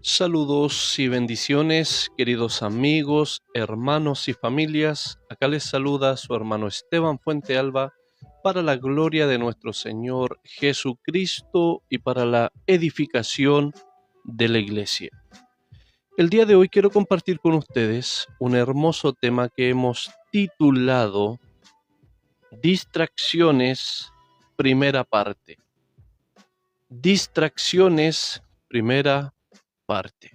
Saludos y bendiciones, queridos amigos, hermanos y familias. Acá les saluda su hermano Esteban Fuente Alba para la gloria de nuestro Señor Jesucristo y para la edificación de la iglesia. El día de hoy quiero compartir con ustedes un hermoso tema que hemos titulado Distracciones, primera parte. Distracciones, primera parte.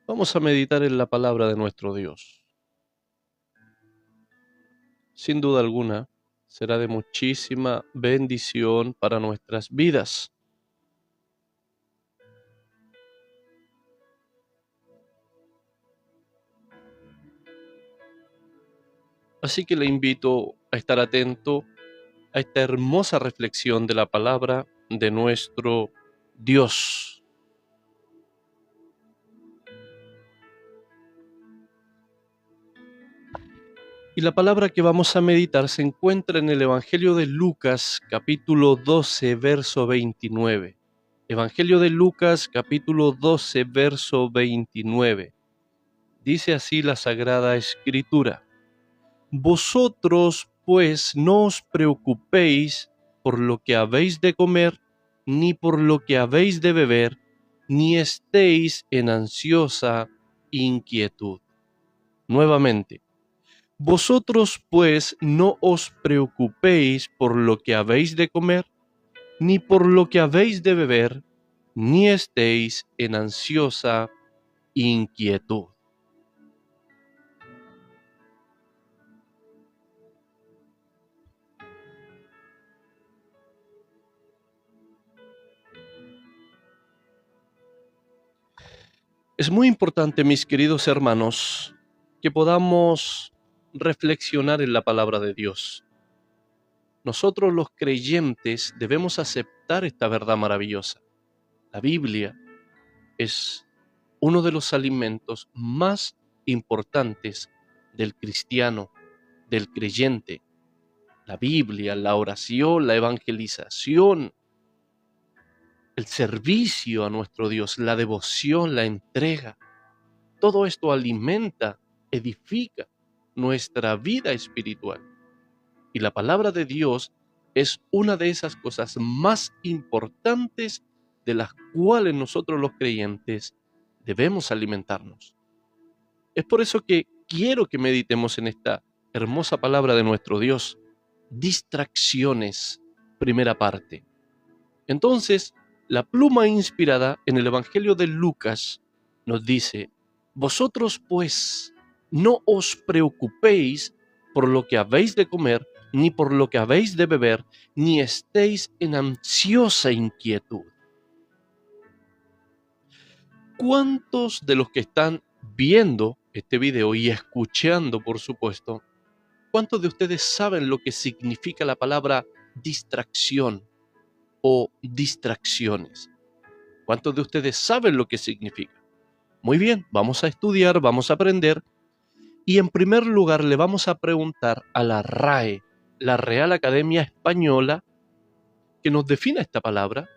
Vamos a meditar en la palabra de nuestro Dios. Sin duda alguna, será de muchísima bendición para nuestras vidas. Así que le invito a estar atento a esta hermosa reflexión de la palabra de nuestro Dios. Y la palabra que vamos a meditar se encuentra en el Evangelio de Lucas, capítulo 12, verso 29. Evangelio de Lucas, capítulo 12, verso 29. Dice así la Sagrada Escritura: Vosotros, pues, no os preocupéis por lo que habéis de comer, ni por lo que habéis de beber, ni estéis en ansiosa inquietud. Nuevamente, vosotros, pues, no os preocupéis por lo que habéis de comer, ni por lo que habéis de beber, ni estéis en ansiosa inquietud. Es muy importante, mis queridos hermanos, que podamos reflexionar en la palabra de Dios. Nosotros los creyentes debemos aceptar esta verdad maravillosa. La Biblia es uno de los alimentos más importantes del cristiano, del creyente. La Biblia, la oración, la evangelización, el servicio a nuestro Dios, la devoción, la entrega. Todo esto alimenta, edifica nuestra vida espiritual. Y la palabra de Dios es una de esas cosas más importantes de las cuales nosotros los creyentes debemos alimentarnos. Es por eso que quiero que meditemos en esta hermosa palabra de nuestro Dios. Distracciones, primera parte. Entonces, la pluma inspirada en el Evangelio de Lucas nos dice: Vosotros pues no os preocupéis por lo que habéis de comer, ni por lo que habéis de beber, ni estéis en ansiosa inquietud. ¿Cuántos de los que están viendo este video y escuchando, por supuesto, cuántos de ustedes saben lo que significa la palabra distracción o distracciones? ¿Cuántos de ustedes saben lo que significa? Muy bien, vamos a estudiar, vamos a aprender. Y en primer lugar le vamos a preguntar a la RAE, la Real Academia Española, que nos define esta palabra.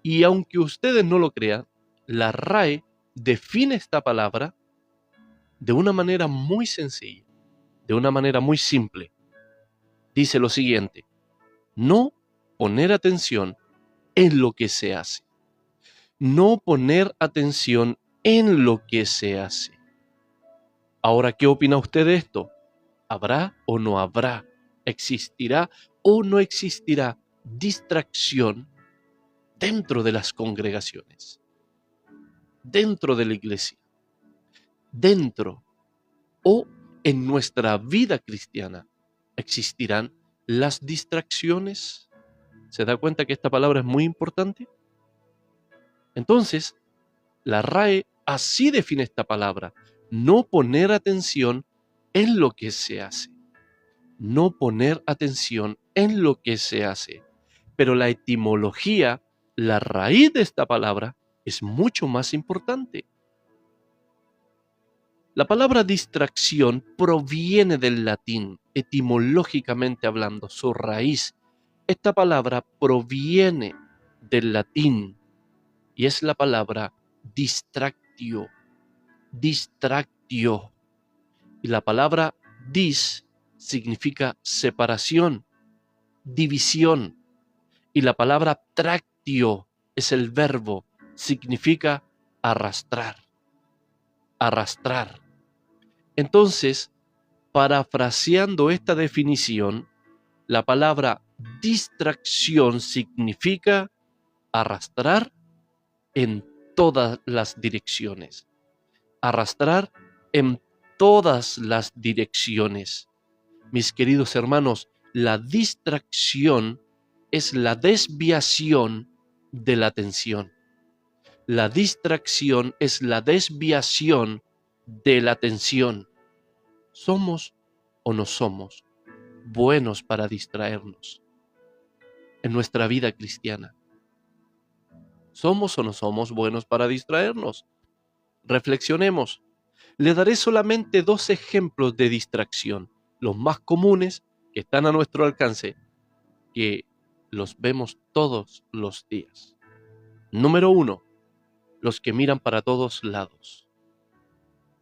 Y aunque ustedes no lo crean, la RAE define esta palabra de una manera muy sencilla, de una manera muy simple. Dice lo siguiente: no poner atención en lo que se hace. No poner atención en lo que se hace. Ahora, ¿qué opina usted de esto? ¿Habrá o no habrá? ¿Existirá o no existirá distracción dentro de las congregaciones? Dentro de la iglesia. Dentro o en nuestra vida cristiana. ¿Existirán las distracciones? ¿Se da cuenta que esta palabra es muy importante? Entonces, la RAE así define esta palabra: no poner atención en lo que se hace. No poner atención en lo que se hace. Pero la etimología, la raíz de esta palabra, es mucho más importante. La palabra distracción proviene del latín, etimológicamente hablando, su raíz. Esta palabra proviene del latín y es la palabra distractio, distractio. Y la palabra dis significa separación, división. Y la palabra tractio es el verbo, significa arrastrar, arrastrar. Entonces, parafraseando esta definición, la palabra distracción significa arrastrar en todas las direcciones. Arrastrar en todas las direcciones. Mis queridos hermanos, la distracción es la desviación de la atención. La distracción es la desviación de la atención. ¿Somos o no somos buenos para distraernos en nuestra vida cristiana? ¿Somos o no somos buenos para distraernos? Reflexionemos. Le daré solamente 2 ejemplos de distracción, los más comunes que están a nuestro alcance, que los vemos todos los días. Número 1, los que miran para todos lados.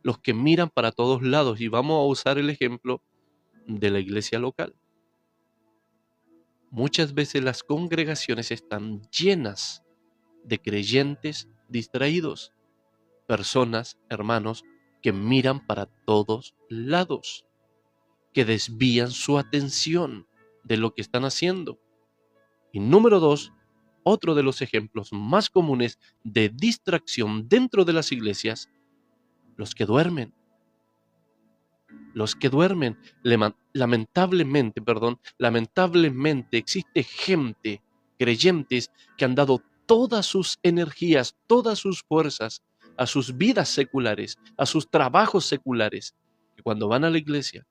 Los que miran para todos lados, y vamos a usar el ejemplo de la iglesia local. Muchas veces las congregaciones están llenas de creyentes distraídos, personas, hermanos, que miran para todos lados, que desvían su atención de lo que están haciendo. Y número 2, otro de los ejemplos más comunes de distracción dentro de las iglesias, los que duermen. Los que duermen, lamentablemente existe gente, creyentes, que han dado todas sus energías, todas sus fuerzas a sus vidas seculares, a sus trabajos seculares, que cuando van a la iglesia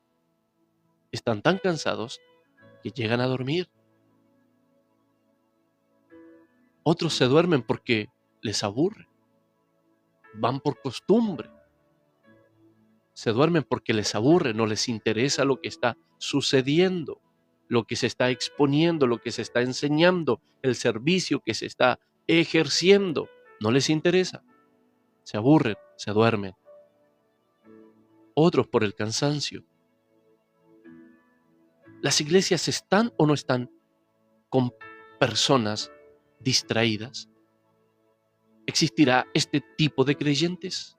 están tan cansados que llegan a dormir. Otros se duermen porque les aburre, van por costumbre. Se duermen porque les aburre, no les interesa lo que está sucediendo, lo que se está exponiendo, lo que se está enseñando, el servicio que se está ejerciendo. No les interesa. Se aburren, se duermen. Otros por el cansancio. ¿Las iglesias están o no están con personas distraídas? ¿Existirá este tipo de creyentes?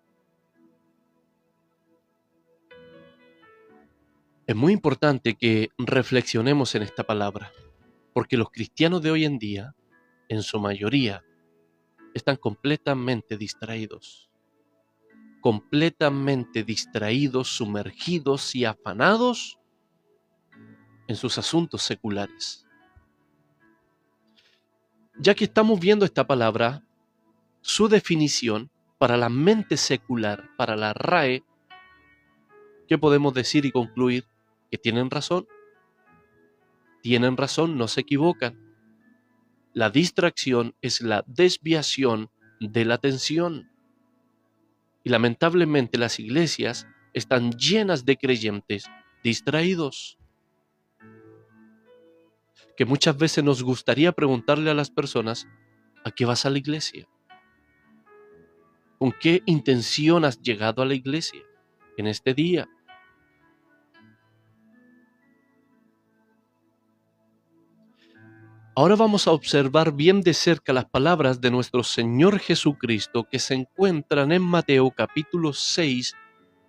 Es muy importante que reflexionemos en esta palabra, porque los cristianos de hoy en día, en su mayoría, están completamente distraídos, sumergidos y afanados en sus asuntos seculares. Ya que estamos viendo esta palabra, su definición para la mente secular, para la RAE, ¿qué podemos decir y concluir? Que tienen razón, no se equivocan. La distracción es la desviación de la atención. Y lamentablemente las iglesias están llenas de creyentes distraídos, que muchas veces nos gustaría preguntarle a las personas: ¿a qué vas a la iglesia? ¿Con qué intención has llegado a la iglesia en este día? Ahora vamos a observar bien de cerca las palabras de nuestro Señor Jesucristo que se encuentran en Mateo capítulo 6,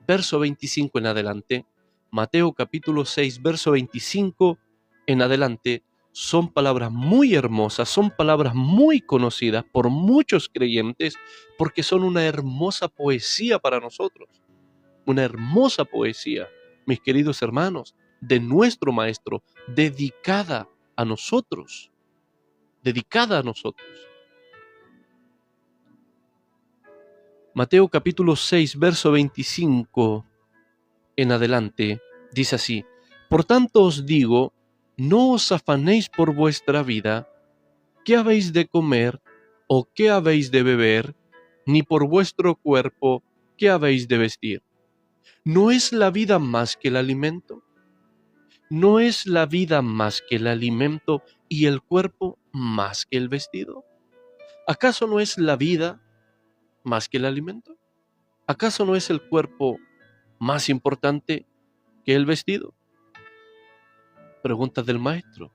verso 25 en adelante. Mateo capítulo 6, verso 25 en adelante son palabras muy hermosas, son palabras muy conocidas por muchos creyentes porque son una hermosa poesía para nosotros. Una hermosa poesía, mis queridos hermanos, de nuestro Maestro, dedicada a nosotros. Mateo capítulo 6, verso 25 en adelante, dice así: Por tanto os digo, no os afanéis por vuestra vida, qué habéis de comer o qué habéis de beber, ni por vuestro cuerpo, ¿qué habéis de vestir? ¿No es la vida más que el alimento? ¿No es la vida más que el alimento y el cuerpo más que el vestido? ¿Acaso no es la vida más que el alimento? ¿Acaso no es el cuerpo más importante que el vestido? Pregunta del maestro.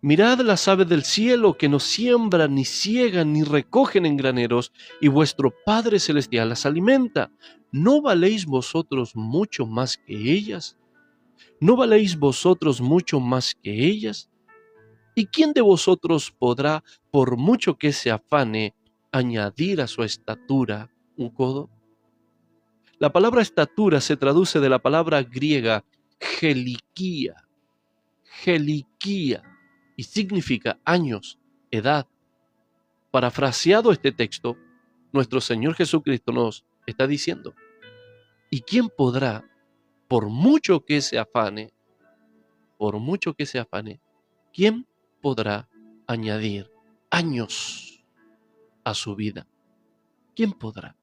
Mirad las aves del cielo que no siembran, ni ciegan, ni recogen en graneros, y vuestro Padre Celestial las alimenta. ¿No valéis vosotros mucho más que ellas? ¿No valéis vosotros mucho más que ellas? ¿Y quién de vosotros podrá, por mucho que se afane, añadir a su estatura un codo? La palabra estatura se traduce de la palabra griega geliquía, geliquía, y significa años, edad. Parafraseado este texto, nuestro Señor Jesucristo nos está diciendo, ¿y quién podrá, por mucho que se afane, por mucho que se afane, quién podrá añadir años a su vida? ¿Quién podrá?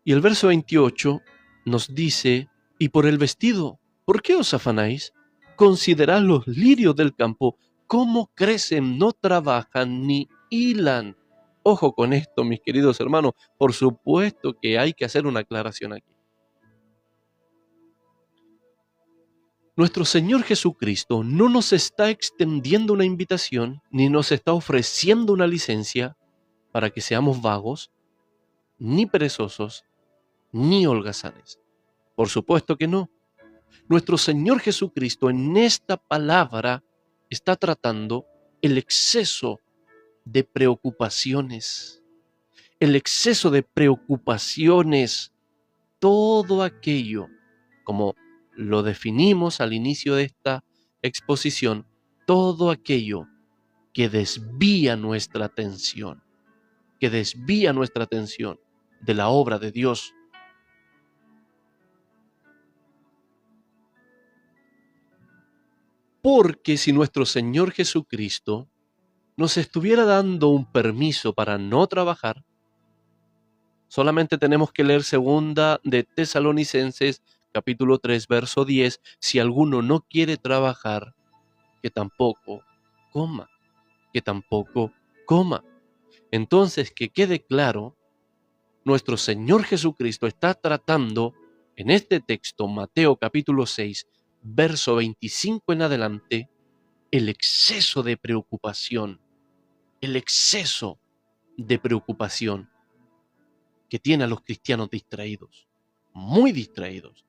Y el verso 28 nos dice, y por el vestido, ¿por qué os afanáis? Considerad los lirios del campo, cómo crecen, no trabajan ni hilan. Ojo con esto, mis queridos hermanos, por supuesto que hay que hacer una aclaración aquí. Nuestro Señor Jesucristo no nos está extendiendo una invitación, ni nos está ofreciendo una licencia para que seamos vagos, ni perezosos, ni holgazanes. Por supuesto que no. Nuestro Señor Jesucristo en esta palabra está tratando el exceso de preocupaciones. El exceso de preocupaciones, todo aquello, como lo definimos al inicio de esta exposición, todo aquello que desvía nuestra atención, de la obra de Dios. Porque si nuestro Señor Jesucristo nos estuviera dando un permiso para no trabajar, solamente tenemos que leer segunda de Tesalonicenses, capítulo 3, verso 10, si alguno no quiere trabajar, que tampoco coma, que tampoco coma. Entonces, que quede claro, nuestro Señor Jesucristo está tratando en este texto, Mateo capítulo 6, verso 25 en adelante, el exceso de preocupación, el exceso de preocupación que tiene a los cristianos distraídos, muy distraídos,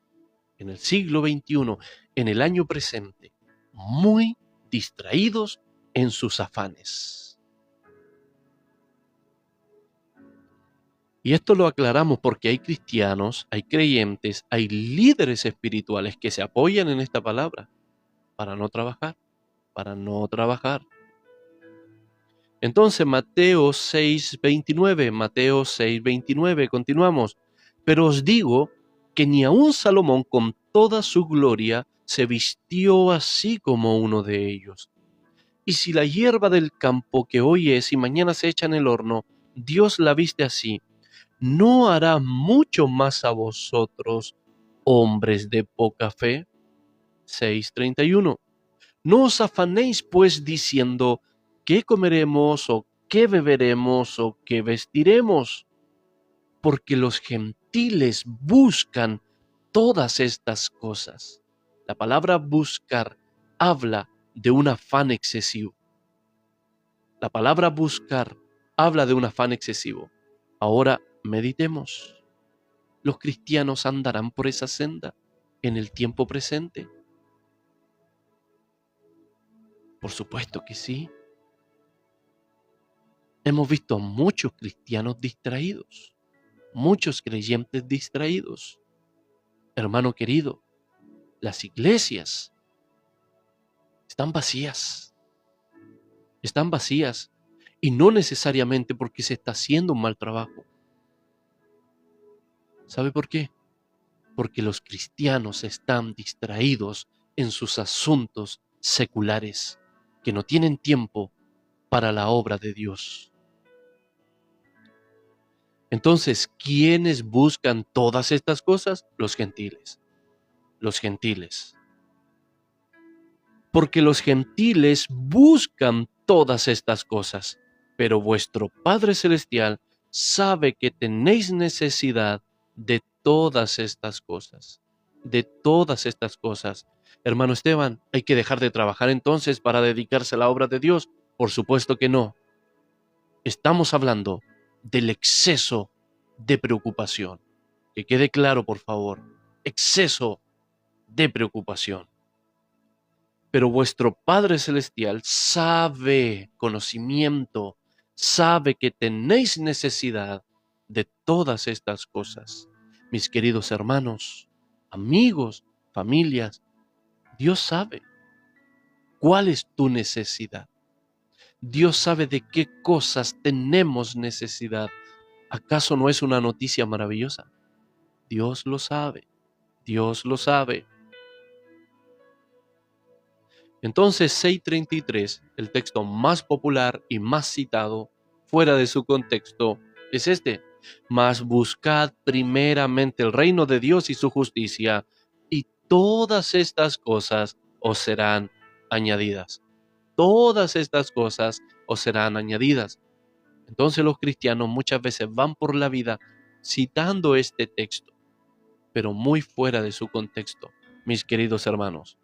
en el siglo XXI, en el año presente, muy distraídos en sus afanes. Y esto lo aclaramos porque hay cristianos, hay creyentes, hay líderes espirituales que se apoyan en esta palabra para no trabajar, para no trabajar. Entonces Mateo 6:29, continuamos. Pero os digo que ni aun Salomón con toda su gloria se vistió así como uno de ellos. Y si la hierba del campo que hoy es y mañana se echa en el horno, Dios la viste así, ¿no hará mucho más a vosotros, hombres de poca fe? 6:31. No os afanéis pues diciendo, ¿qué comeremos o qué beberemos o qué vestiremos? Porque los gentiles buscan todas estas cosas. La palabra buscar habla de un afán excesivo. La palabra buscar habla de un afán excesivo. Ahora meditemos. ¿Los cristianos andarán por esa senda en el tiempo presente? Por supuesto que sí. Hemos visto a muchos cristianos distraídos, muchos creyentes distraídos. Hermano querido, las iglesias están vacías y no necesariamente porque se está haciendo un mal trabajo. ¿Sabe por qué? Porque los cristianos están distraídos en sus asuntos seculares, que no tienen tiempo para la obra de Dios. Entonces, ¿quiénes buscan todas estas cosas? Los gentiles. Los gentiles. Porque los gentiles buscan todas estas cosas, pero vuestro Padre Celestial sabe que tenéis necesidad de todas estas cosas. De todas estas cosas. Hermano Esteban, ¿hay que dejar de trabajar entonces para dedicarse a la obra de Dios? Por supuesto que no. Estamos hablando del exceso de preocupación. Que quede claro, por favor. Exceso de preocupación. Pero vuestro Padre Celestial sabe, conocimiento, sabe que tenéis necesidad de todas estas cosas. Mis queridos hermanos, amigos, familias, Dios sabe cuál es tu necesidad. Dios sabe de qué cosas tenemos necesidad. ¿Acaso no es una noticia maravillosa? Dios lo sabe, Dios lo sabe. Entonces 6:33, el texto más popular y más citado fuera de su contexto, es este: mas buscad primeramente el reino de Dios y su justicia, y todas estas cosas os serán añadidas. Todas estas cosas os serán añadidas. Entonces los cristianos muchas veces van por la vida citando este texto, pero muy fuera de su contexto, mis queridos hermanos.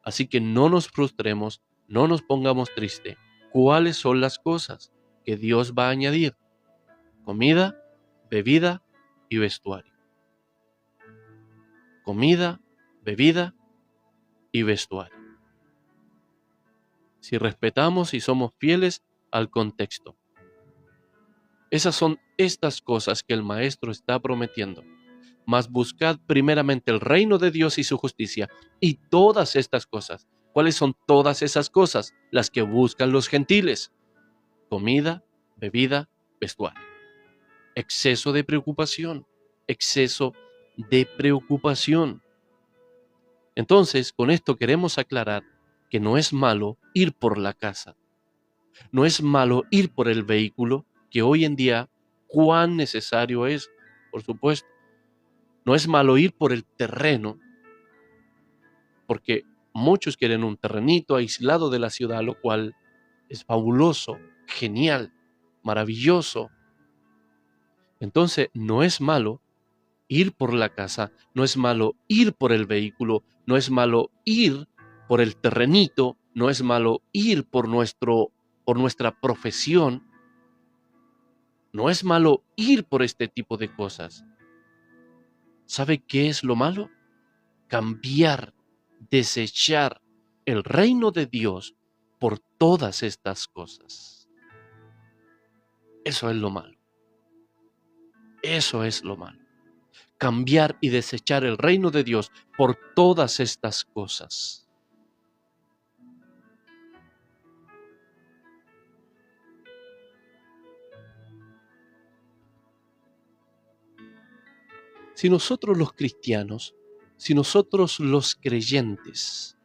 Así que no nos frustremos, no nos pongamos tristes. ¿Cuáles son las cosas que Dios va a añadir? Comida, bebida y vestuario. Comida, bebida y vestuario. Si respetamos y somos fieles al contexto. Esas son estas cosas que el Maestro está prometiendo. Mas buscad primeramente el reino de Dios y su justicia, y todas estas cosas. ¿Cuáles son todas esas cosas? Las que buscan los gentiles. Comida, bebida, vestuario. Exceso de preocupación. Exceso de preocupación. Entonces, con esto queremos aclarar que no es malo ir por la casa. No es malo ir por el vehículo, que hoy en día cuán necesario es, por supuesto. No es malo ir por el terreno, porque muchos quieren un terrenito aislado de la ciudad, lo cual es fabuloso, genial, maravilloso. Entonces, no es malo ir por la casa, no es malo ir por el vehículo, no es malo ir por el terrenito, no es malo ir por nuestra profesión, no es malo ir por este tipo de cosas. ¿Sabe qué es lo malo? Cambiar, desechar el reino de Dios por todas estas cosas. Eso es lo malo. Eso es lo malo. Cambiar y desechar el reino de Dios por todas estas cosas. Si nosotros los cristianos, si nosotros los creyentes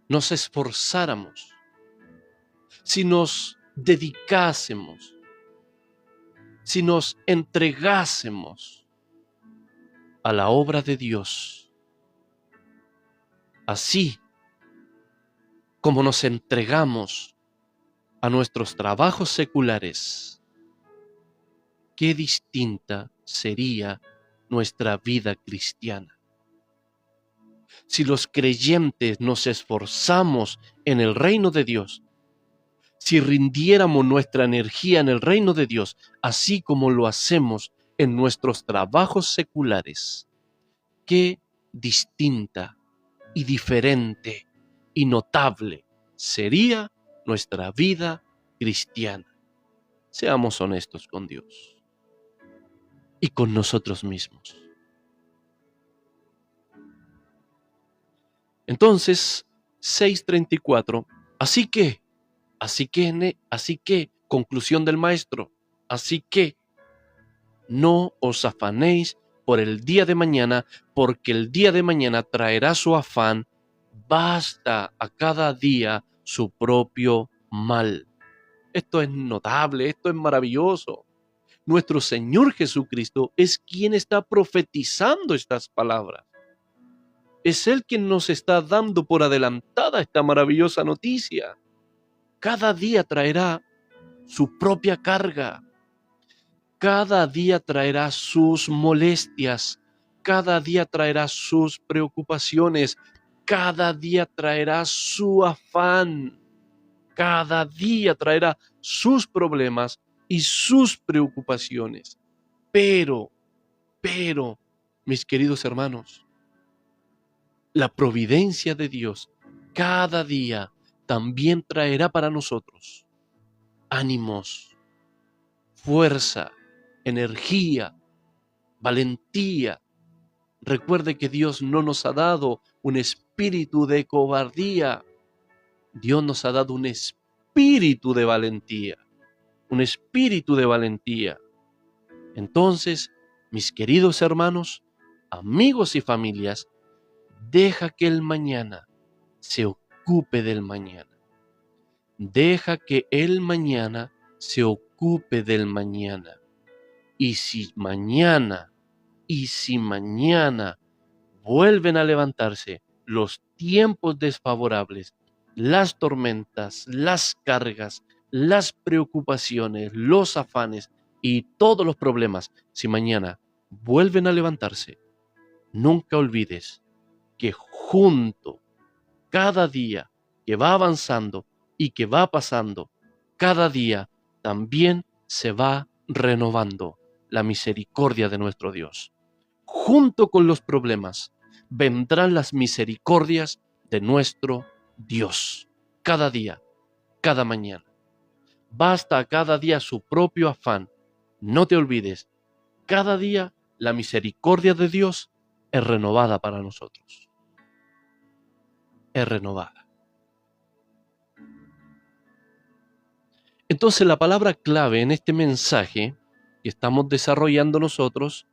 nos esforzáramos, si nos dedicásemos, si nos entregásemos a la obra de Dios, así como nos entregamos a nuestros trabajos seculares, qué distinta sería nuestra vida cristiana. Si los creyentes nos esforzamos en el reino de Dios, si rindiéramos nuestra energía en el reino de Dios, así como lo hacemos en nuestros trabajos seculares, qué distinta y diferente y notable sería nuestra vida cristiana. Seamos honestos con Dios y con nosotros mismos. Entonces, 6:34, así que, conclusión del maestro, así que no os afanéis por el día de mañana, porque el día de mañana traerá su afán. Basta a cada día su propio mal. Esto es notable, esto es maravilloso. Nuestro Señor Jesucristo es quien está profetizando estas palabras. Es Él quien nos está dando por adelantada esta maravillosa noticia. Cada día traerá su propia carga. Cada día traerá sus molestias. Cada día traerá sus preocupaciones. Cada día traerá su afán. Cada día traerá sus problemas y sus preocupaciones. Pero, mis queridos hermanos, la providencia de Dios cada día también traerá para nosotros ánimos, fuerza, energía, valentía. Recuerde que Dios no nos ha dado un espíritu de cobardía. Dios nos ha dado un espíritu de valentía. Un espíritu de valentía. Entonces, mis queridos hermanos, amigos y familias, deja que el mañana se ocupe del mañana. Deja que el mañana se ocupe del mañana. Y si mañana vuelven a levantarse los tiempos desfavorables, las tormentas, las cargas, las preocupaciones, los afanes y todos los problemas, si mañana vuelven a levantarse, nunca olvides que junto, cada día que va avanzando y que va pasando, cada día también se va renovando la misericordia de nuestro Dios. Junto con los problemas vendrán las misericordias de nuestro Dios. Cada día, cada mañana. Basta cada día su propio afán. No te olvides, cada día la misericordia de Dios es renovada para nosotros. Es renovada. Entonces la palabra clave en este mensaje que estamos desarrollando nosotros,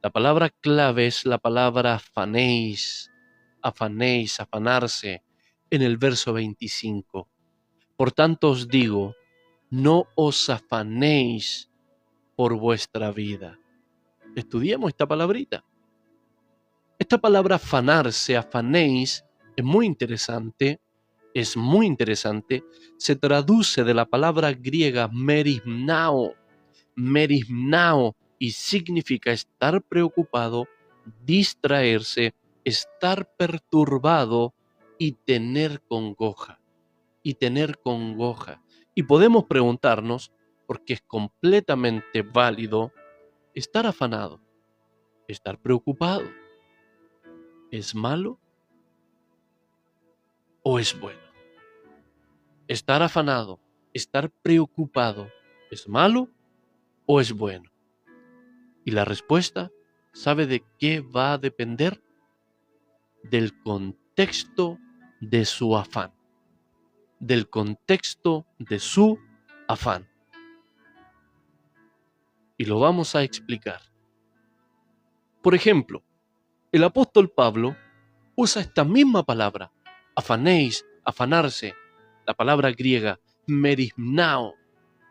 la palabra clave es la palabra afanéis, afanarse, en el verso 25. Por tanto os digo, no os afanéis por vuestra vida. Estudiemos esta palabrita. Esta palabra afanarse, afanéis, es muy interesante, se traduce de la palabra griega merimnao, y significa estar preocupado, distraerse, estar perturbado y tener congoja. Y podemos preguntarnos, porque es completamente válido, estar afanado, estar preocupado, ¿es malo o es bueno? Estar afanado, estar preocupado, ¿es malo o es bueno? Y la respuesta, ¿sabe de qué va a depender? Del contexto de su afán. Del contexto de su afán. Y lo vamos a explicar. Por ejemplo, el apóstol Pablo usa esta misma palabra, afanéis, afanarse, la palabra griega merimnao.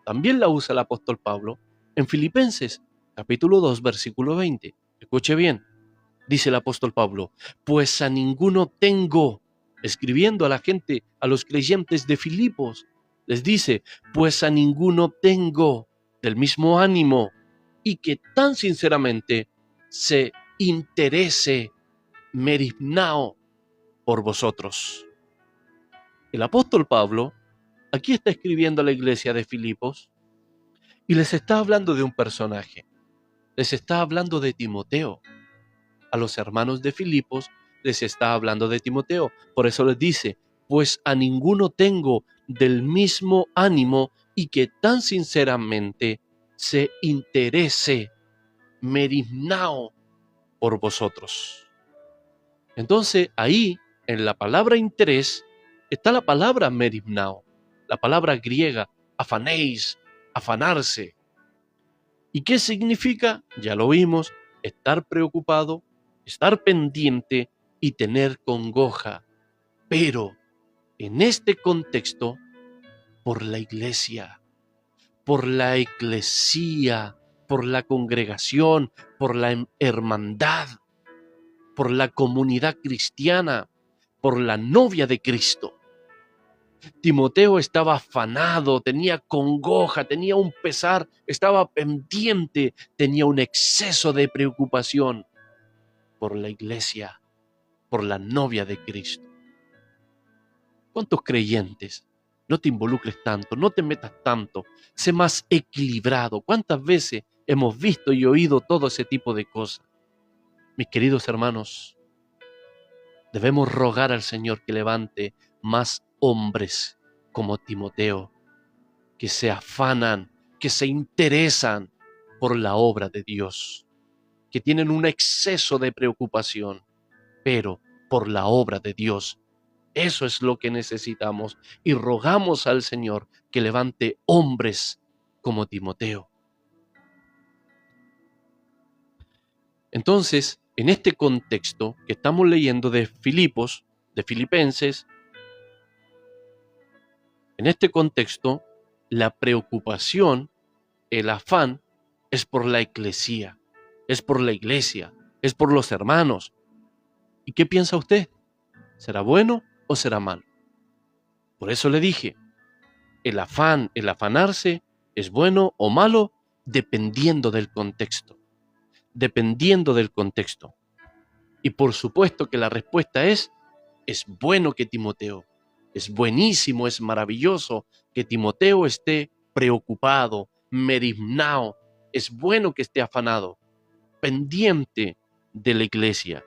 También la usa el apóstol Pablo en Filipenses, capítulo 2, versículo 20. Escuche bien, dice el apóstol Pablo, pues a ninguno tengo, escribiendo a la gente, a los creyentes de Filipos, les dice, pues a ninguno tengo del mismo ánimo y que tan sinceramente se interese merimnao por vosotros. El apóstol Pablo aquí está escribiendo a la iglesia de Filipos y les está hablando de un personaje. Les está hablando de Timoteo. A los hermanos de Filipos les está hablando de Timoteo. Por eso les dice, pues a ninguno tengo del mismo ánimo y que tan sinceramente se interese merimnao por vosotros. Entonces ahí, en la palabra interés, está la palabra merimnao, la palabra griega afanéis, afanarse. ¿Y qué significa? Ya lo vimos, estar preocupado, estar pendiente y tener congoja. Pero en este contexto por la iglesia, por la eclesía, por la congregación, por la hermandad, por la comunidad cristiana, por la novia de Cristo. Timoteo estaba afanado, tenía congoja, tenía un pesar, estaba pendiente, tenía un exceso de preocupación por la iglesia, por la novia de Cristo. ¿Cuántos creyentes? No te involucres tanto, no te metas tanto, sé más equilibrado. ¿Cuántas veces hemos visto y oído todo ese tipo de cosas? Mis queridos hermanos, debemos rogar al Señor que levante más hombres como Timoteo, que se afanan, que se interesan por la obra de Dios, que tienen un exceso de preocupación, pero por la obra de Dios. Eso es lo que necesitamos y rogamos al Señor que levante hombres como Timoteo. Entonces, en este contexto que estamos leyendo de Filipos, de Filipenses, en este contexto, la preocupación, el afán, es por la eclesía, es por la iglesia, es por los hermanos. ¿Y qué piensa usted? ¿Será bueno o será malo? Por eso le dije, el afán, el afanarse, es bueno o malo dependiendo del contexto, dependiendo del contexto. Y por supuesto que la respuesta es bueno que Timoteo, es buenísimo, es maravilloso que Timoteo esté preocupado, merimnao, es bueno que esté afanado, pendiente de la iglesia.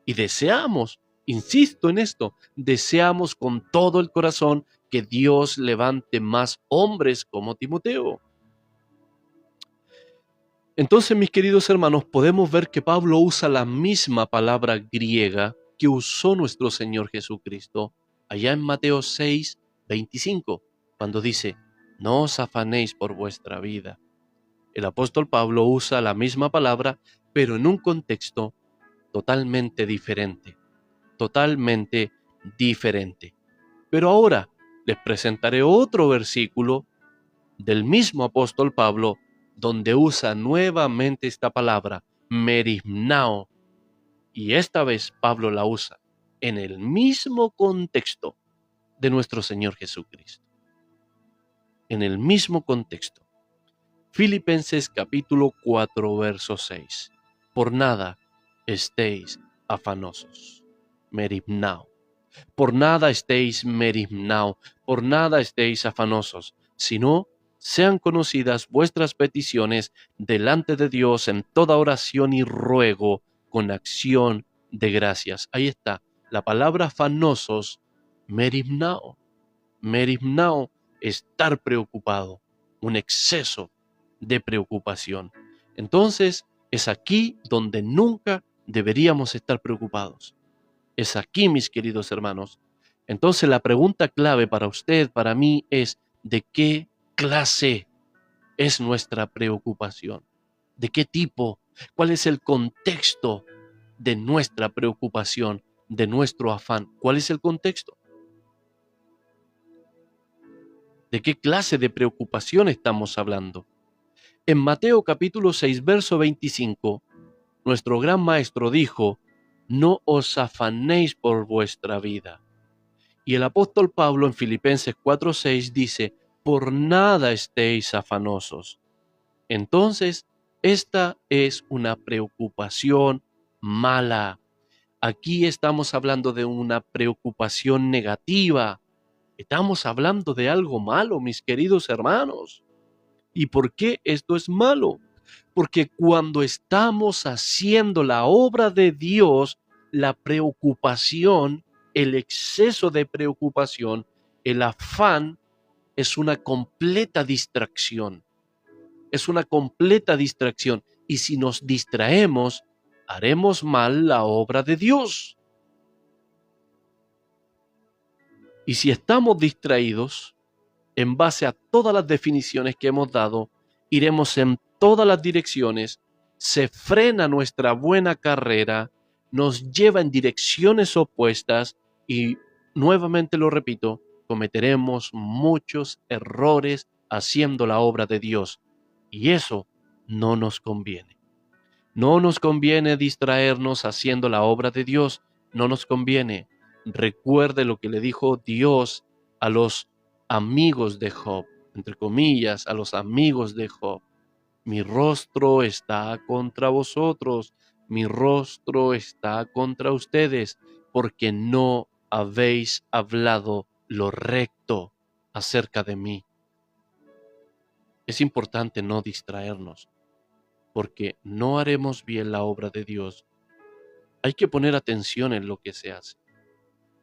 Y deseamos, insisto en esto, deseamos con todo el corazón que Dios levante más hombres como Timoteo. Entonces, mis queridos hermanos, podemos ver que Pablo usa la misma palabra griega que usó nuestro Señor Jesucristo allá en Mateo 6, 25, cuando dice, no os afanéis por vuestra vida. El apóstol Pablo usa la misma palabra, pero en un contexto totalmente diferente, totalmente diferente. Pero ahora les presentaré otro versículo del mismo apóstol Pablo, donde usa nuevamente esta palabra, merimnao, y esta vez Pablo la usa en el mismo contexto de nuestro Señor Jesucristo. En el mismo contexto. Filipenses capítulo 4, verso 6. Por nada estéis afanosos. Merimnao. Por nada estéis merimnao, por nada estéis afanosos, sino sean conocidas vuestras peticiones delante de Dios en toda oración y ruego con acción de gracias. Ahí está, la palabra afanosos, merimnao. Merimnao, estar preocupado, un exceso de preocupación. Entonces, es aquí donde nunca deberíamos estar preocupados. Es aquí, mis queridos hermanos. Entonces, la pregunta clave para usted, para mí, es ¿de qué clase es nuestra preocupación? ¿De qué tipo? ¿Cuál es el contexto de nuestra preocupación, de nuestro afán? ¿Cuál es el contexto? ¿De qué clase de preocupación estamos hablando? En Mateo capítulo 6, verso 25, nuestro gran maestro dijo, no os afanéis por vuestra vida. Y el apóstol Pablo en Filipenses 4:6 dice, por nada estéis afanosos. Entonces, esta es una preocupación mala. Aquí estamos hablando de una preocupación negativa. Estamos hablando de algo malo, mis queridos hermanos. ¿Y por qué esto es malo? Porque cuando estamos haciendo la obra de Dios, la preocupación, el exceso de preocupación, el afán es una completa distracción. Es una completa distracción. Y si nos distraemos, haremos mal la obra de Dios. Y si estamos distraídos, en base a todas las definiciones que hemos dado, iremos en todas las direcciones, se frena nuestra buena carrera, nos lleva en direcciones opuestas y nuevamente lo repito, cometeremos muchos errores haciendo la obra de Dios. Y eso no nos conviene. No nos conviene distraernos haciendo la obra de Dios. No nos conviene. Recuerde lo que le dijo Dios a los amigos de Job, entre comillas, a los amigos de Job. Mi rostro está contra vosotros, mi rostro está contra ustedes, porque no habéis hablado lo recto acerca de mí. Es importante no distraernos, porque no haremos bien la obra de Dios. Hay que poner atención en lo que se hace.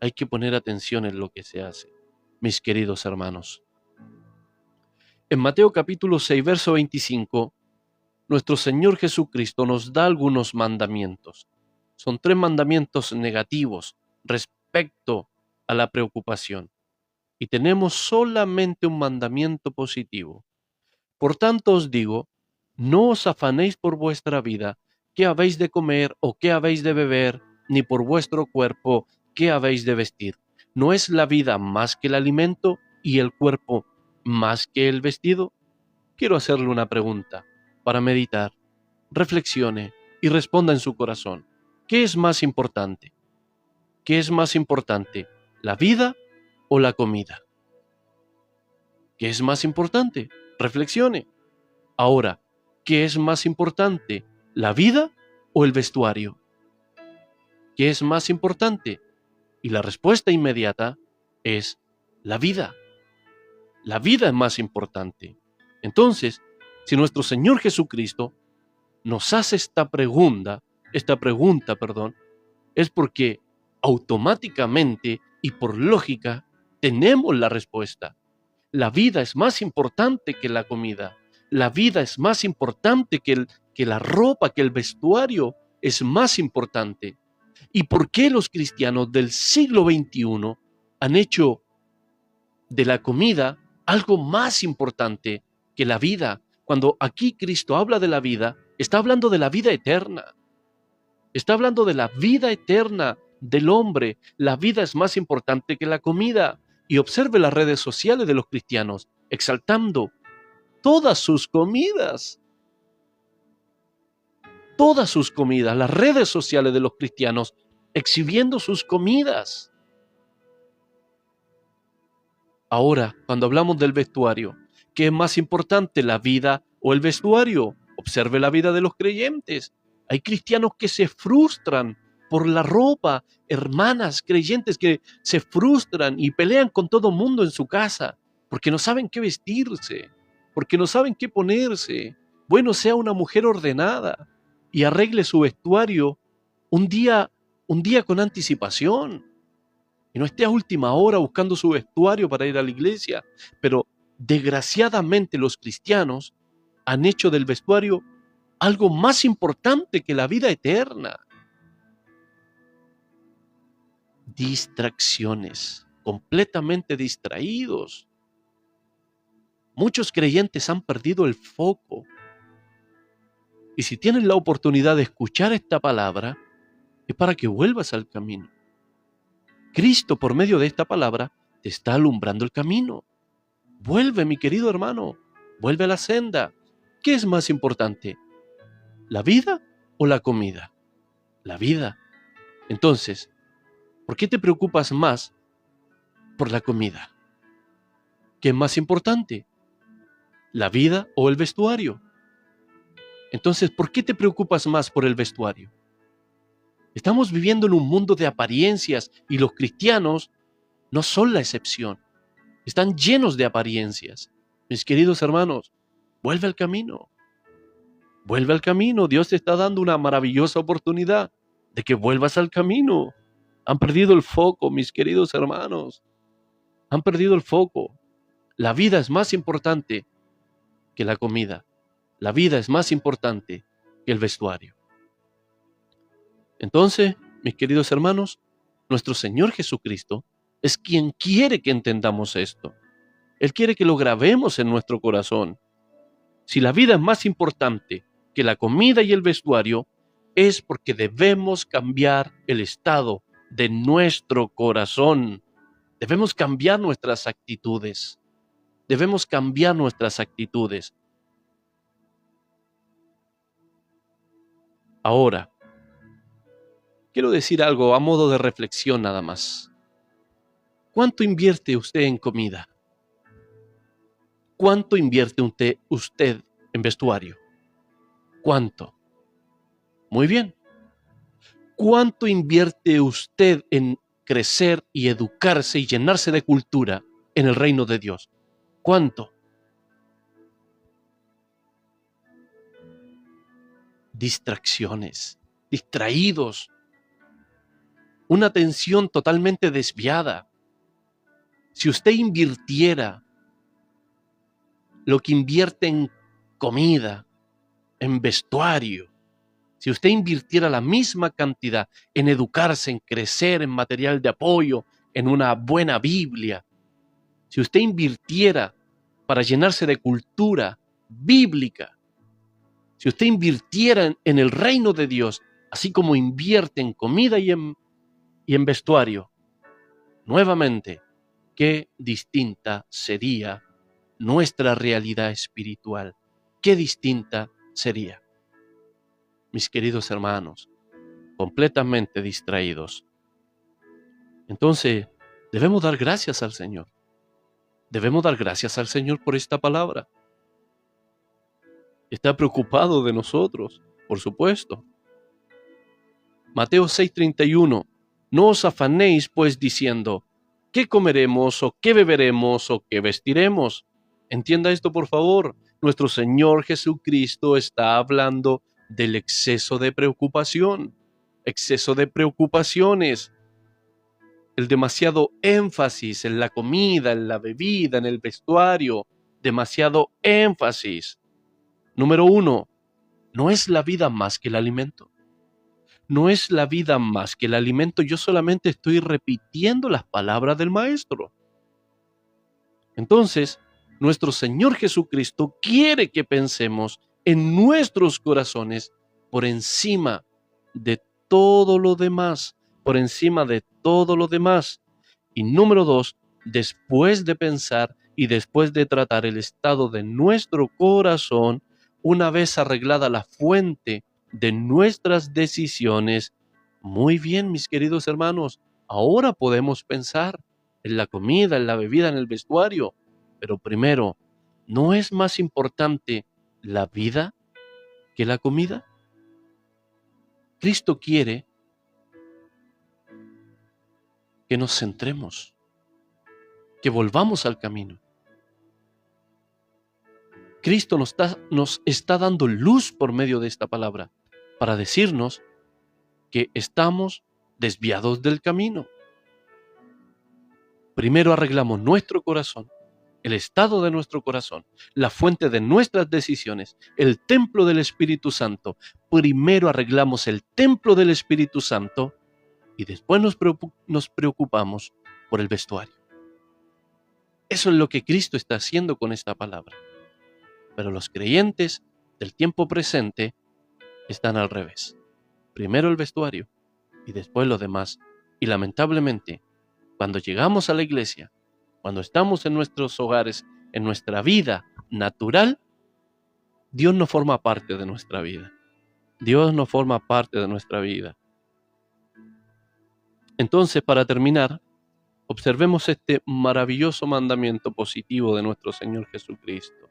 Hay que poner atención en lo que se hace, mis queridos hermanos. En Mateo capítulo 6, verso 25, nuestro Señor Jesucristo nos da algunos mandamientos. Son 3 mandamientos negativos respecto a la preocupación. Y tenemos solamente un mandamiento positivo. Por tanto os digo, no os afanéis por vuestra vida, qué habéis de comer o qué habéis de beber, ni por vuestro cuerpo, qué habéis de vestir. ¿No es la vida más que el alimento y el cuerpo más que el vestido? Quiero hacerle una pregunta para meditar. Reflexione y responda en su corazón. ¿Qué es más importante? ¿Qué es más importante, la vida o la comida? ¿Qué es más importante? Reflexione. Ahora, ¿qué es más importante, la vida o el vestuario? ¿Qué es más importante? Y la respuesta inmediata es la vida. La vida es más importante. Entonces, si nuestro Señor Jesucristo nos hace esta pregunta, es porque automáticamente y por lógica tenemos la respuesta. La vida es más importante que la comida. La vida es más importante que la ropa, que el vestuario es más importante. ¿Y por qué los cristianos del siglo XXI han hecho de la comida algo más importante que la vida? Cuando aquí Cristo habla de la vida, está hablando de la vida eterna. Está hablando de la vida eterna del hombre. La vida es más importante que la comida. Y observe las redes sociales de los cristianos, exaltando todas sus comidas. Todas sus comidas, las redes sociales de los cristianos, exhibiendo sus comidas. Ahora, cuando hablamos del vestuario, ¿qué es más importante, la vida o el vestuario? Observe la vida de los creyentes. Hay cristianos que se frustran por la ropa, hermanas creyentes que se frustran y pelean con todo mundo en su casa porque no saben qué vestirse, porque no saben qué ponerse. Bueno, sea una mujer ordenada y arregle su vestuario un día con anticipación. Y no esté a última hora buscando su vestuario para ir a la iglesia. Pero desgraciadamente los cristianos han hecho del vestuario algo más importante que la vida eterna. Distracciones, completamente distraídos. Muchos creyentes han perdido el foco. Y si tienes la oportunidad de escuchar esta palabra, es para que vuelvas al camino. Cristo, por medio de esta palabra, te está alumbrando el camino. Vuelve, mi querido hermano, vuelve a la senda. ¿Qué es más importante? ¿La vida o la comida? La vida. Entonces, ¿por qué te preocupas más por la comida? ¿Qué es más importante? ¿La vida o el vestuario? Entonces, ¿por qué te preocupas más por el vestuario? Estamos viviendo en un mundo de apariencias y los cristianos no son la excepción. Están llenos de apariencias. Mis queridos hermanos, vuelve al camino. Vuelve al camino. Dios te está dando una maravillosa oportunidad de que vuelvas al camino. Han perdido el foco, mis queridos hermanos. Han perdido el foco. La vida es más importante que la comida. La vida es más importante que el vestuario. Entonces, mis queridos hermanos, nuestro Señor Jesucristo es quien quiere que entendamos esto. Él quiere que lo grabemos en nuestro corazón. Si la vida es más importante que la comida y el vestuario, es porque debemos cambiar el estado de nuestro corazón. Debemos cambiar nuestras actitudes. Debemos cambiar nuestras actitudes. Ahora, quiero decir algo a modo de reflexión nada más. ¿Cuánto invierte usted en comida? ¿Cuánto invierte usted en vestuario? ¿Cuánto? Muy bien. ¿Cuánto invierte usted en crecer y educarse y llenarse de cultura en el reino de Dios? ¿Cuánto? Distracciones, distraídos, una atención totalmente desviada. Si usted invirtiera lo que invierte en comida, en vestuario, si usted invirtiera la misma cantidad en educarse, en crecer, en material de apoyo, en una buena Biblia, si usted invirtiera para llenarse de cultura bíblica, si usted invirtiera en el reino de Dios, así como invierte en comida y en vestuario, nuevamente, qué distinta sería nuestra realidad espiritual. Qué distinta sería. Mis queridos hermanos, completamente distraídos. Entonces, debemos dar gracias al Señor. Debemos dar gracias al Señor por esta palabra. Está preocupado de nosotros, por supuesto. Mateo 6:31. No os afanéis, pues, diciendo, ¿qué comeremos, o qué beberemos, o qué vestiremos? Entienda esto, por favor. Nuestro Señor Jesucristo está hablando del exceso de preocupación, exceso de preocupaciones, el demasiado énfasis en la comida, en la bebida, en el vestuario, demasiado énfasis. Número 1, ¿no es la vida más que el alimento? ¿No es la vida más que el alimento? Yo solamente estoy repitiendo las palabras del Maestro. Entonces, nuestro Señor Jesucristo quiere que pensemos en nuestros corazones por encima de todo lo demás, por encima de todo lo demás. Y número 2, después de pensar y después de tratar el estado de nuestro corazón, una vez arreglada la fuente de nuestras decisiones, muy bien, mis queridos hermanos, ahora podemos pensar en la comida, en la bebida, en el vestuario. Pero primero, ¿no es más importante la vida que la comida? Cristo quiere que nos centremos, que volvamos al camino. Cristo nos está dando luz por medio de esta palabra para decirnos que estamos desviados del camino. Primero arreglamos nuestro corazón, el estado de nuestro corazón, la fuente de nuestras decisiones, el templo del Espíritu Santo. Primero arreglamos el templo del Espíritu Santo y después nos preocupamos por el vestuario. Eso es lo que Cristo está haciendo con esta palabra. Pero los creyentes del tiempo presente están al revés. Primero el vestuario y después lo demás. Y lamentablemente, cuando llegamos a la iglesia, cuando estamos en nuestros hogares, en nuestra vida natural, Dios no forma parte de nuestra vida. Dios no forma parte de nuestra vida. Entonces, para terminar, observemos este maravilloso mandamiento positivo de nuestro Señor Jesucristo.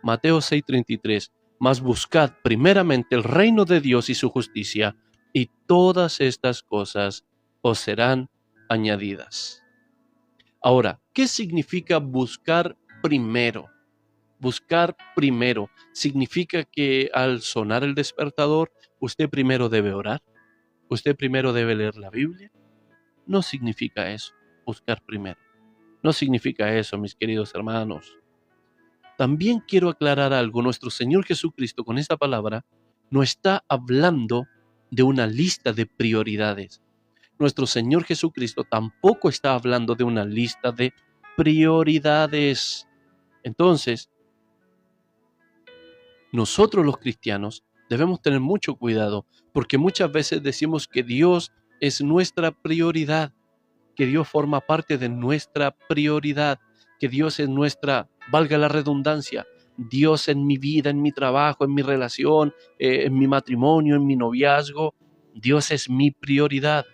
Mateo 6:33, mas buscad primeramente el reino de Dios y su justicia, y todas estas cosas os serán añadidas. Ahora, ¿qué significa buscar primero? Buscar primero significa que al sonar el despertador, usted primero debe orar, usted primero debe leer la Biblia. No significa eso, buscar primero. No significa eso, mis queridos hermanos. También quiero aclarar algo. Nuestro Señor Jesucristo con esta palabra no está hablando de una lista de prioridades. Nuestro Señor Jesucristo tampoco está hablando de una lista de prioridades. Entonces, nosotros los cristianos debemos tener mucho cuidado porque muchas veces decimos que Dios es nuestra prioridad. que Dios forma parte de nuestra prioridad, que Dios es nuestra, valga la redundancia, Dios en mi vida, en mi trabajo, en mi relación, en mi matrimonio, en mi noviazgo, Dios es mi prioridad.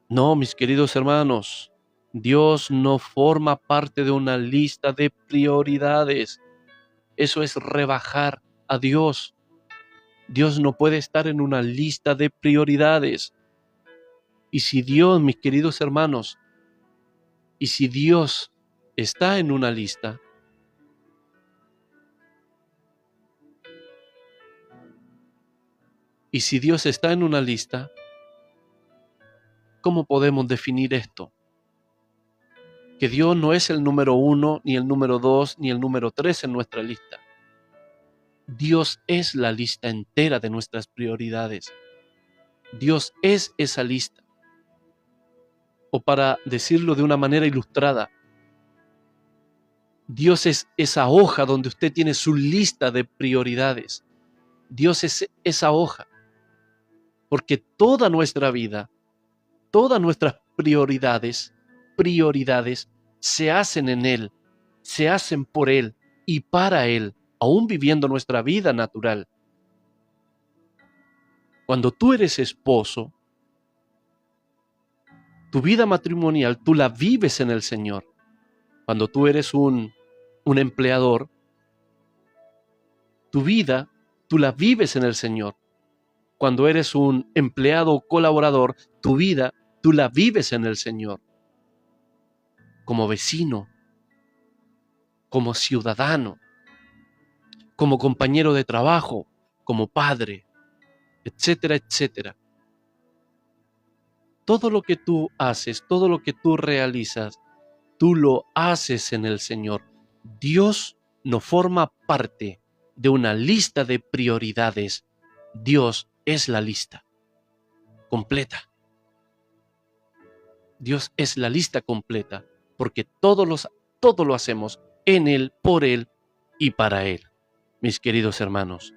No, mis queridos hermanos, Dios no forma parte de una lista de prioridades. Eso es rebajar a Dios. Dios no puede estar en una lista de prioridades. Y si Dios, mis queridos hermanos, y si Dios está en una lista, y si Dios está en una lista, ¿cómo podemos definir esto? Que Dios no es el número 1, ni el número 2, ni el número 3 en nuestra lista. Dios es la lista entera de nuestras prioridades. Dios es esa lista. O para decirlo de una manera ilustrada, Dios es esa hoja donde usted tiene su lista de prioridades. Dios es esa hoja. Porque toda nuestra vida, todas nuestras prioridades se hacen en Él, se hacen por Él y para Él, aún viviendo nuestra vida natural. Cuando tú eres esposo, tu vida matrimonial, tú la vives en el Señor. Cuando tú eres un empleador, tu vida, tú la vives en el Señor. Cuando eres un empleado o colaborador, tu vida, tú la vives en el Señor. Como vecino, como ciudadano, como compañero de trabajo, como padre, etcétera, etcétera. Todo lo que tú haces, todo lo que tú realizas, tú lo haces en el Señor. Dios no forma parte de una lista de prioridades. Dios es la lista completa. Dios es la lista completa, porque todo lo hacemos en Él, por Él y para Él, mis queridos hermanos.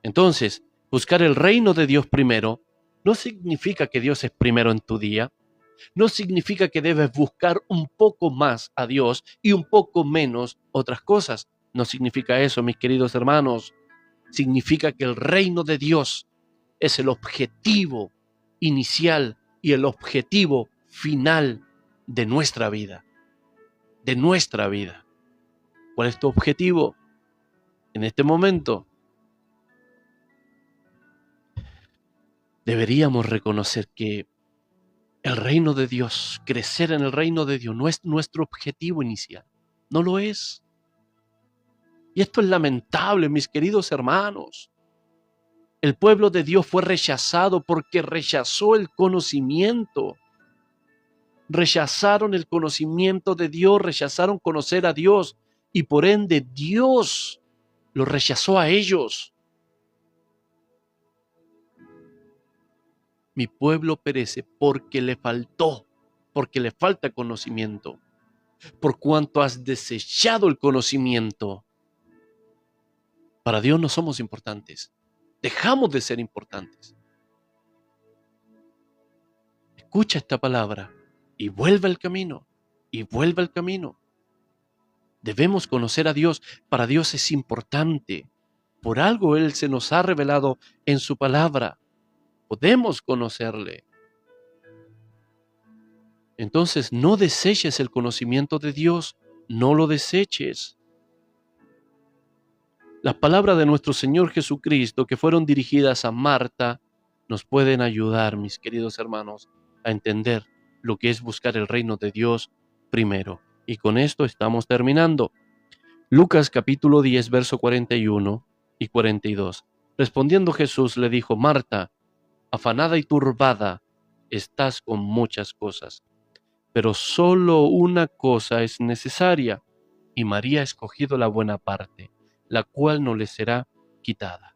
Entonces, buscar el reino de Dios primero no significa que Dios es primero en tu día, no significa que debes buscar un poco más a Dios y un poco menos otras cosas. No significa eso, mis queridos hermanos. Significa que el reino de Dios es el objetivo inicial y el objetivo final de nuestra vida. De nuestra vida. ¿Cuál es tu objetivo en este momento? Deberíamos reconocer que el reino de Dios, crecer en el reino de Dios, no es nuestro objetivo inicial. No lo es. Y esto es lamentable, mis queridos hermanos. El pueblo de Dios fue rechazado porque rechazó el conocimiento. Rechazaron el conocimiento de Dios, rechazaron conocer a Dios y por ende Dios los rechazó a ellos. Mi pueblo perece porque le falta conocimiento. Por cuanto has desechado el conocimiento. Para Dios no somos importantes. Dejamos de ser importantes. Escucha esta palabra y vuelve al camino. Y vuelve al camino. Debemos conocer a Dios. Para Dios es importante. Por algo Él se nos ha revelado en su palabra. Podemos conocerle. Entonces no deseches el conocimiento de Dios. No lo deseches. Las palabras de nuestro Señor Jesucristo que fueron dirigidas a Marta nos pueden ayudar, mis queridos hermanos, a entender lo que es buscar el reino de Dios primero. Y con esto estamos terminando. Lucas capítulo 10, verso 41 y 42. Respondiendo Jesús le dijo, Marta, afanada y turbada, estás con muchas cosas, pero solo una cosa es necesaria, y María ha escogido la buena parte, la cual no le será quitada.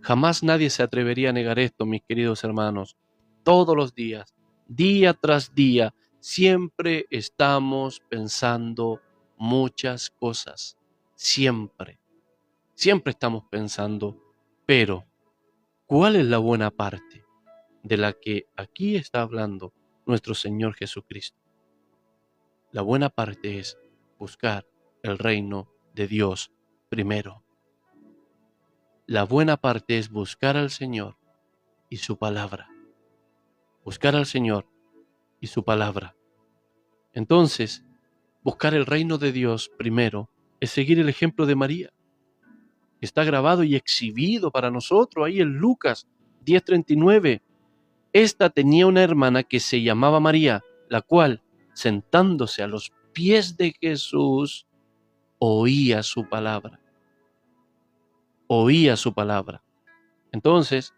Jamás nadie se atrevería a negar esto, mis queridos hermanos. Todos los días, día tras día, siempre estamos pensando muchas cosas. Siempre estamos pensando, pero ¿cuál es la buena parte? de la que aquí está hablando nuestro Señor Jesucristo. La buena parte es buscar el reino de Dios primero. La buena parte es buscar al Señor y su palabra. Buscar al Señor y su palabra. Entonces, buscar el reino de Dios primero es seguir el ejemplo de María. Está grabado y exhibido para nosotros ahí en Lucas 10:39. Esta tenía una hermana que se llamaba María, la cual, sentándose a los pies de Jesús, oía su palabra. Oía su palabra. Entonces,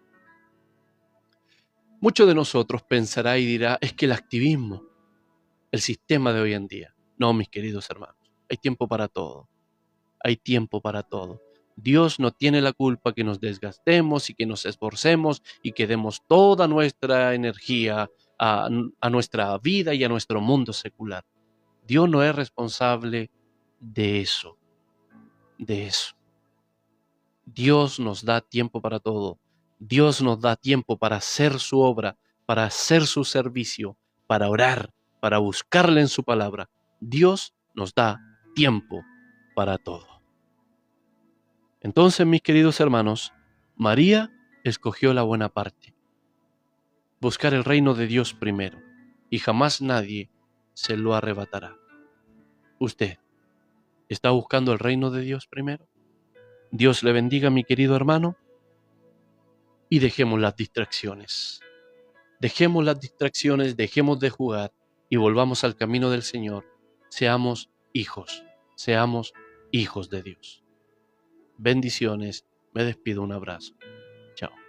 muchos de nosotros pensará y dirá, es que el activismo, el sistema de hoy en día. No, mis queridos hermanos, hay tiempo para todo. Hay tiempo para todo. Dios no tiene la culpa que nos desgastemos y que nos esforcemos y que demos toda nuestra energía a nuestra vida y a nuestro mundo secular. Dios no es responsable de eso, de eso. Dios nos da tiempo para todo. Dios nos da tiempo para hacer su obra, para hacer su servicio, para orar, para buscarle en su palabra. Dios nos da tiempo para todo. Entonces, mis queridos hermanos, María escogió la buena parte, buscar el reino de Dios primero, y jamás nadie se lo arrebatará. ¿Usted está buscando el reino de Dios primero? Dios le bendiga, mi querido hermano, y dejemos las distracciones. Dejemos las distracciones, dejemos de jugar y volvamos al camino del Señor. Seamos hijos de Dios. Bendiciones, me despido, un abrazo. Chao.